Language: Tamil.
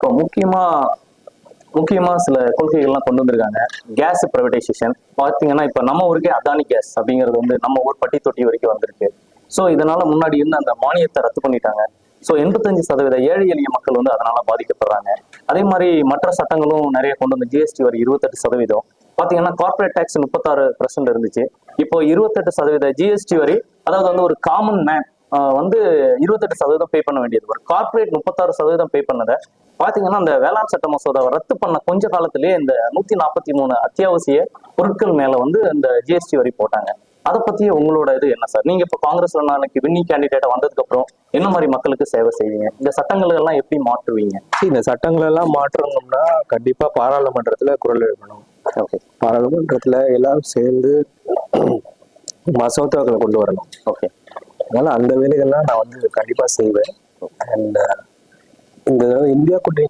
இப்போ முக்கியமா சில கொள்கைகள்லாம் கொண்டு வந்திருக்காங்க. கேஸ் பிரைவேடைசேஷன் பாத்தீங்கன்னா, இப்ப நம்ம ஊருக்கே அதானி கேஸ் அப்படிங்கிறது வந்து நம்ம ஊர் பட்டி தொட்டி வரைக்கும் வந்திருக்கு. ஸோ இதனால முன்னாடி இருந்த அந்த மானியத்தை ரத்து பண்ணிட்டாங்க. ஸோ 85% ஏழை எளிய மக்கள் வந்து அதனால பாதிக்கப்படுறாங்க. அதே மாதிரி மற்ற சட்டங்களும் நிறைய கொண்டு வந்து ஜிஎஸ்டி வரி 28%. பாத்தீங்கன்னா கார்பரேட் டேக்ஸ் 36% இருந்துச்சு. இப்போ 28% ஜிஎஸ்டி வரி, அதாவது வந்து ஒரு காமன் மேன் வந்து 28% பே பண்ண வேண்டியது. ஒரு கார்பரேட் 36% பே பண்ணதை பாத்தீங்கன்னா அந்த வேளாண் சட்ட மசோதாவை ரத்து பண்ண கொஞ்ச காலத்திலேயே இந்த 143 அத்தியாவசிய பொருட்கள் மேல வந்து இந்த ஜிஎஸ்டி வரி போட்டாங்க. அதை பத்தி உங்களோட இது என்ன சார்? நீங்க இப்ப காங்கிரஸ்ல நாளைக்கு வின்னிங் கேண்டிடேட்டா வந்ததுக்கு அப்புறம் என்ன மாதிரி மக்களுக்கு சேவை செய்வீங்க? இந்த சட்டங்கள் எல்லாம் எப்படி மாற்றுவீங்க? இந்த சட்டங்கள் எல்லாம் மாற்றணும்னா கண்டிப்பா பாராளுமன்றத்துல குரல் எழுப்பணும். ஓகே. பாராளுமன்றத்துல எல்லாரும் சேர்ந்து மசோதாக்களை கொண்டு வரணும். ஓகே. அதனால அந்த வேலைகள்லாம் நான் வந்து கண்டிப்பா செய்வேன். அண்ட் இந்த இந்தியா கூட்டணி